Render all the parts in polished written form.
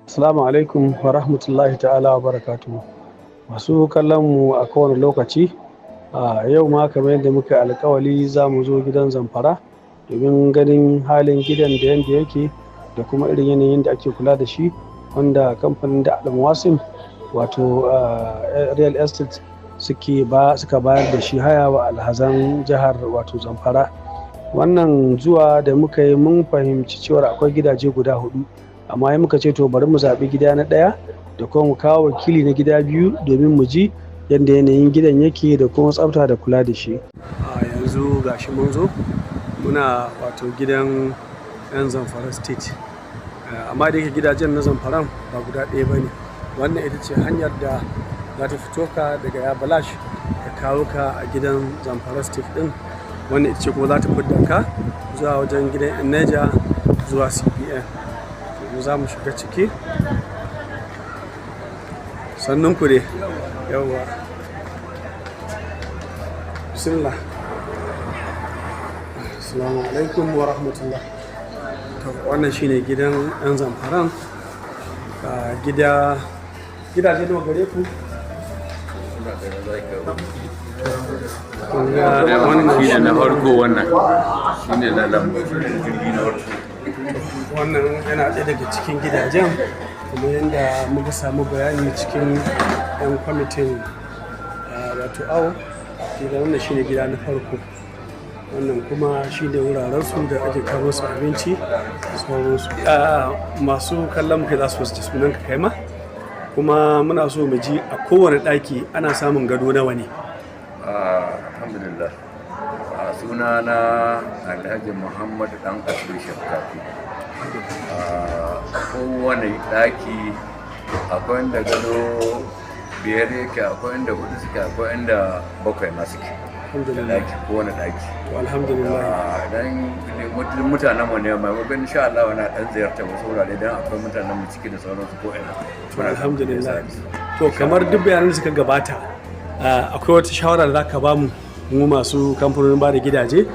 Assalamu alaikum wa rahmatullahi ta'ala wa barakatuhu. Masu kallon mu a kowane lokaci, a yau ma kamar yadda muka alkawali za mu zo gidan Zamfara domin ganin halin gidan da yadda yake da kuma irin yanayin da ake kula da shi, wanda kamfanin da Almuwasim wato real estate suka bayar da shi haya wa alhazan jihar wato Zamfara. Wannan zuwa da muka yi mun fahimci cewa akwai gidaje guda 4, amma ya muka ce to bari mu zaɓi gida na ɗaya da kuma mu kawo wakili na gida 2 domin mu ji yadda yanayin gidan yake da kuma tsafta da kula da shi. A yanzu gashi mun zo muna wato gidan 'yan Zamfara state, amma da yake gidajen na Zamfaran ba guda ɗaya ba ne. Wannan ita ce hanyar da za ta fito ka daga Yabalash ta kawo ka a gidan Zamfara state ɗin. Wannan ita ce kuma za ta fidda ka zuwa wajen gidan 'yan Neja zuwa CBN. Za mu shiga ciki. Sannun ku ne, yawwa, bismillah. Assalamu alaikum wa rahmatullah. Wannan shine gidan 'yan Zamfaran. Gidaje nawa gare ku? Wannan shine na farko, wannan shine na lambu jirgi na farko. Wannan yana ɗaya daga cikin gidajen, kuma yadda muka samu bayani cikin 'yan kwamitin wato awo, wannan shine gida na farko. Wannan kuma shine wurarensu da ake kawo su abinci da sauransu. Masu kallon mu kai za su ji sunan ka kai ma, kuma muna so mu ji a kowane ɗaki ana samun gado nawa ne? Alhamdulillah, suna na Alhaji Muhammad Dan Asiru Shafkafi. Kowane ɗaki akwai inda gado 5 yake, akwai inda 4 suke, akwai inda 7 ma suke. Ɗaki, kowane ɗaki. Alhamdulillah. Dan mutanen mu ne mai wabin insha Allah wana dan ziyartar wasu wurare dan akwai mutanen mu ciki da sauransu ko ina. Alhamdulillah. To kamar duk bayanan da suka gabata, akwai wata shawara da zaka ba mu masu kamfanonin ba da gidaje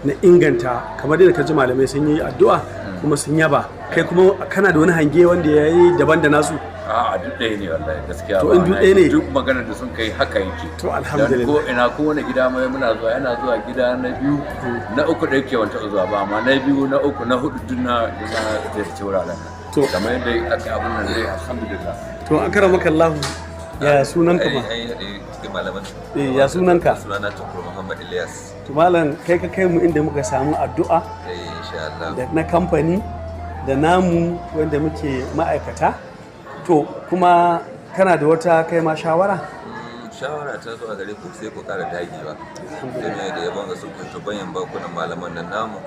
na inganta, kamar yadda ka ji malamai sun yi addu'a kuma sun yaba, kai kuma kana da wani hange wanda ya yi daban da nasu? A duk ɗaya ne wallahi, gaskiya. To in duk ɗaya ne, duk maganar da sun kai haka yake. To alhamdulillah. Ko ina kowane gida mai muna zuwa, yana zuwa gida na 2 na 3 da yake wanta zuwa ba, amma na 2 na 3 na 4 duk na zai wuraren. To kamar yadda aka abin nan dai alhamdulillah. To an karamaka Allah, ya sunanka ma? Cikin malaman. Ya sunanka? Sunana Tukur Muhammad Ilyas. To malam, kai ka kai mu inda muka samu addu'a Insha Allah. da na kamfani da namu wanda muke ma'aikata. To kuma kana da wata kai ma shawara? Shawara ta zo a gare ku, sai ku kara dagewa. Game da yabon ga sun fito bayan bakunan malaman nan namu.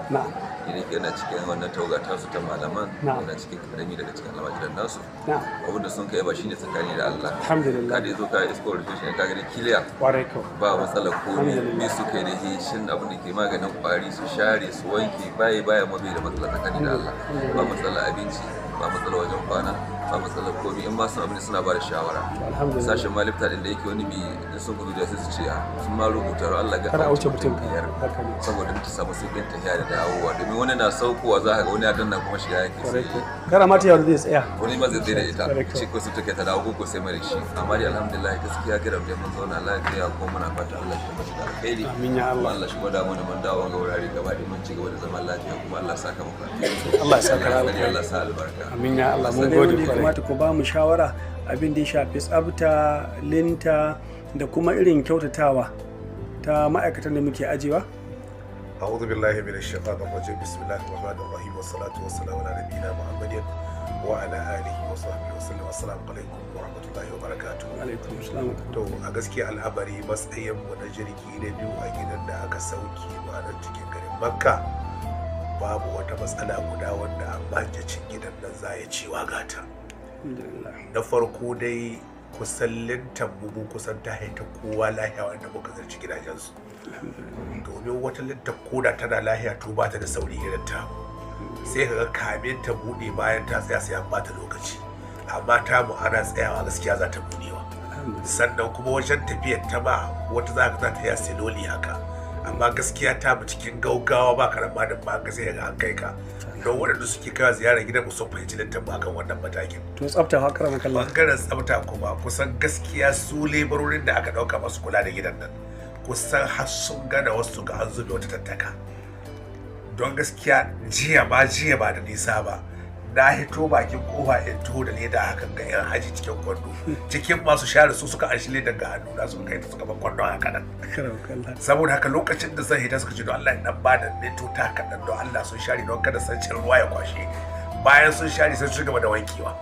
Idan yana cikin wannan tauga tasu ta malaman, yana cikin karami daga cikin almajiran nasu. Abin da sun kai ba shine tsakani da Allah. Alhamdulillah. Kada zo ka isko rufishin ka gani kiliya. Kwarai kau. Ba matsala komai. Me su kai da shin abin da ke maganin kwari su share su wanke baya mabi da matsala tsakani da Allah. Ba matsala abinci, ba matsala wajen kwana, ba matsalar komi. In ba su abin suna ba da shawara. Sashen malifta din da yake wani bi da sun gudu da sai su ce sun ma rubuta Allah ga kada wuce mutum 5 saboda ta samu sauƙin tafiya da dawowa, domin wani na saukowa za ka ga wani ya danna kuma shiga yake sai kara mata yau zai tsaya, wani ma zai da ita ce ko su take ta dawo ko sai mai shi. Amma dai alhamdulillah gaskiya kira da mun zauna lafiya ko muna fata Allah ya mashi da alheri. Amin ya Allah. Allah shi gwada mana mun dawo ga wurare gaba da mun ci gaba da zaman lafiya, kuma Allah ya saka muku Allah ya saka alheri. Allah ya sa albarka. Amin ya Allah. Mun gode. Kamata ku ba mu shawara abin da ya shafi tsafta, linta da kuma irin kyautatawa ta ma'aikatan da muke ajiyewa. أعوذ بالله من الشيطان الرجيم بسم الله الرحمن الرحيم والصلاة والسلام على نبينا محمد وعلى آله وصحبه وسلم. السلام عليكم ورحمة الله وبركاته. Alaikum assalam. To a gaskiya al'amari matsayin mu na jirgi na biyu a gidan da aka sauke mu a nan cikin garin Makka, babu wata matsala guda wanda an majacin gidan nan za ya cewa gata. Na farko dai kusan lintan mu kusan ta haita kowa lahiya wanda muka zarci gidajensu. Domin wata lintan koda tana lahiya to ba ta da sauri irin ta, sai ka ga kamin ta bude bayan ta tsaya sai an bata lokaci, amma ta mu ana tsayawa gaskiya za ta budewa. Sannan kuma wajen tafiyar ta ba wata za ta ya siloli haka, amma gaskiya ta mu cikin gaugawa ba karamba da ba ka sai ga an kai ka don waɗanda suke kawo ziyara gidan mu sun fahimci lantar mu akan wannan matakin. To tsafta ha karama kallah. Bangaren tsafta kuma kusan gaskiya su lebarorin da aka ɗauka masu kula da gidan nan kusan har sun gana wasu ga an zube wata tattaka. Don gaskiya jiya ba da nisa ba na hito bakin kofa in tuho da leda hakan ga yan haji cikin kwando cikin masu share su suka anshi ledan ga hannu na suka kai ta suka ban kwandon haka nan saboda haka lokacin da zan hita suka ce don Allah dan ba da neto ta kaɗan don Allah sun share don kada sancin ruwa ya kwashe bayan sun share sai su gaba da wankewa.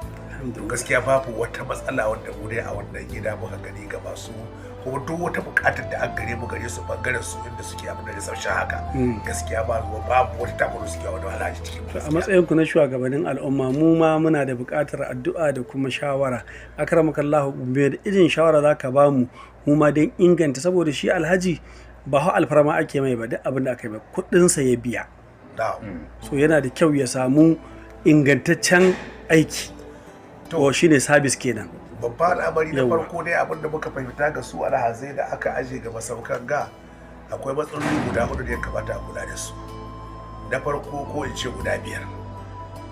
Gaskiya babu wata matsala wanda mu dai a wannan gida muka gani ga masu kuma duk wata bukatar da an gare su bangaren su inda suke abin da reception haka gaskiya babu wata takuru suke wani alhaji cikin mu. A matsayin ku na shugabannin al'umma mu ma muna da bukatar addu'a da kuma shawara. Akramakallahu me da irin shawara zaka ba mu ma don inganta saboda shi alhaji ba ha alfarma ake mai ba duk abin da aka yi ba kuɗin sa ya biya. So yana da kyau ya samu ingantaccen aiki. To shine service kenan. Babban al'amari na farko dai abin da muka fahimta ga su alhazai da aka aje ga masaukan ga akwai matsaloli guda 4 da ya kamata a kula da su. Na farko ko in ce guda 5.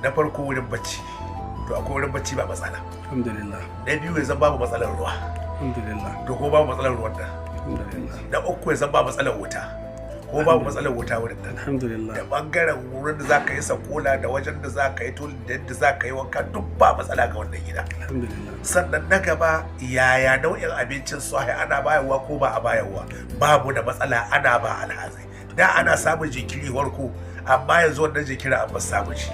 Na farko wurin bacci. To akwai wurin bacci ba matsala. Alhamdulillah. Na biyu ya zan babu matsalar ruwa. Alhamdulillah. To ko babu matsalar ruwan nan. Alhamdulillah. Na uku ya zan babu matsalar wuta. Ko babu matsalar wuta wurin nan. Alhamdulillah. Da bangaren wurin da za ka yi sakola da wajen da za ka yi tulin da yadda za ka yi wanka duk ba matsala ga wannan gida. Alhamdulillah. Sannan na gaba yaya nau'in abincin sahi ana bayarwa ko ba a bayarwa babu da matsala ana ba alhazai da ana samun jinkiri warko amma yanzu wannan jinkiri an ba samun shi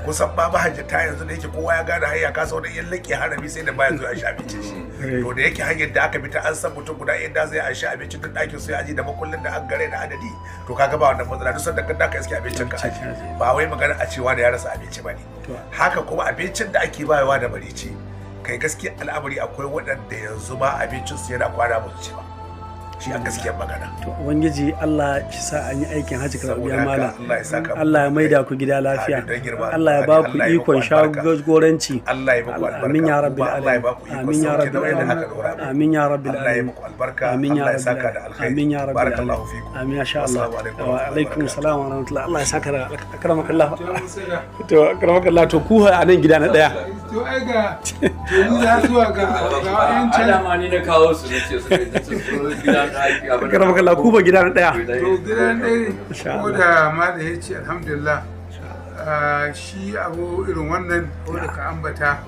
kusan ba mahajjata yanzu da yake kowa ya gane hanya kasa wani yan laƙe harami sai da bayan zuwa sha abincin shi to da yake hanyar da aka bi ta an san mutum guda inda zai an sha abincin duk ɗakin su ya aji da makullin da an gare da adadi to kaga ba wannan matsala duk sanda ka iske abincin ka aji ba wai magana a cewa da ya rasa abinci ba ne haka kuma abincin da ake bayarwa da marici kai gaskiya al'amari akwai waɗanda yanzu ma abincinsu yana kwana ba su ci ba shi a gaskiyar magana. To Ubangiji Allah shi sa an yi aikin hajji karɓiya mala. Allah ya maida ku gida lafiya. Allah ya ba ku ikon shagoranci. Amin ya rabbil alamin. Amin ya rabbil alamin. Amin ya rabbil alamin. Amin ya rabbil alamin. Amin ya rabbil alamin. Amin ya sha Allah. Wa alaikum salam wa rahmatullah. Allah ya saka da akramakallah. To akramakallah to ku a nan gida na daya. To ai ga to ni za zuwa ga yancan alama ni na kawo su ne ce su gida karama kalla ku ba gida na daya to gida na daya ko da ma da yace alhamdulillah shi abu irin wannan ko da ka ambata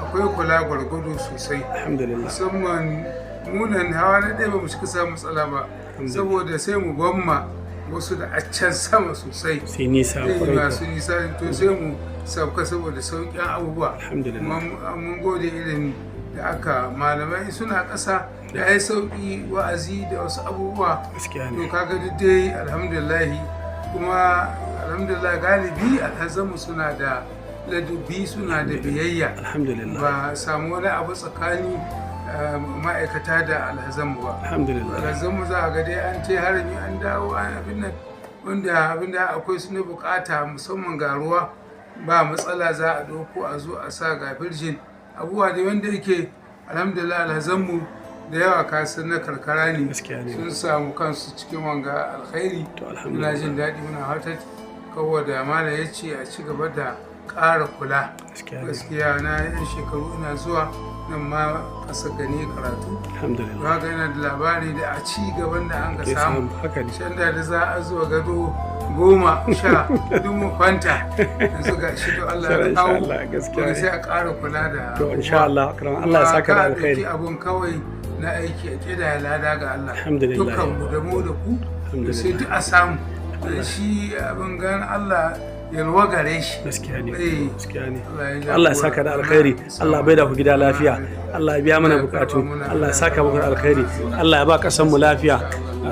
akwai kula gwargwado sosai alhamdulillah musamman munan hawa na daya ba mu cika samu matsala ba saboda sai mu gwamma wasu da a can sama sosai sai nisa masu nisa to sai mu sauka saboda sauƙin abubuwa alhamdulillah mun gode irin da aka malamai suna ƙasa da ya sauƙi wa'azi da wasu abubuwa to kaga dai alhamdulillahi kuma alhamdulillah galibi alhazanmu suna da ladabi suna da biyayya alhamdulillah ba samu wani abu tsakani ma'aikata da alhazanmu ba alhamdulillah alhazanmu za a ga dai an ce harami an dawo an abin nan akwai su ne bukata musamman ga ruwa ba matsala za a ɗauko a zo a sa ga birjin abubuwa da wanda yake alhamdulillah alhazanmu da yawa kasan na karkara ne sun samu kansu cikin wanga alkhairi muna jin daɗi muna hatar kawo da mala ya ce a ci gaba da ƙara kula gaskiya na yan shekaru ina zuwa nan ma kasa gani karatu alhamdulillah ga yana da labari da a ci gaban da an ga samu can da za a zuwa gado 10 duk mu kwanta yanzu ga shi da Allah ya kawo kuma sai a ƙara kula da to insha Allah karam Allah ya saka da alkhairi abun kawai na aiki a kida ya lada ga Allah alhamdulillah dukkan mu da mu da ku sai duk a samu shi abin gan Allah yalwa gare shi gaskiya ne Allah ya saka da alkhairi Allah bai da ku gida lafiya Allah ya biya mana bukatu Allah ya saka muku alkhairi Allah ya ba kasan mu lafiya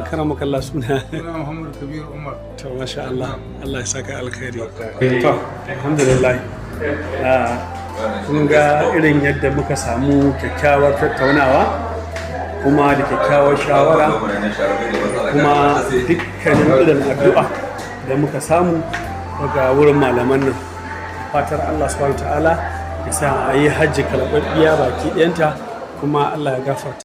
karamaka Allah suna Muhammad Kabir Umar to masha Allah Allah ya saka alkhairi to alhamdulillah kun ga irin yadda muka samu kyakkyawar tattaunawa kuma da kyakkyawar shawara kuma dukkanin irin addu'a da muka samu daga wurin malaman nan fatar Allah subhanahu ta'ala ya sa a yi hajji karɓaɓɓiya baki ɗayanta kuma Allah ya gafarta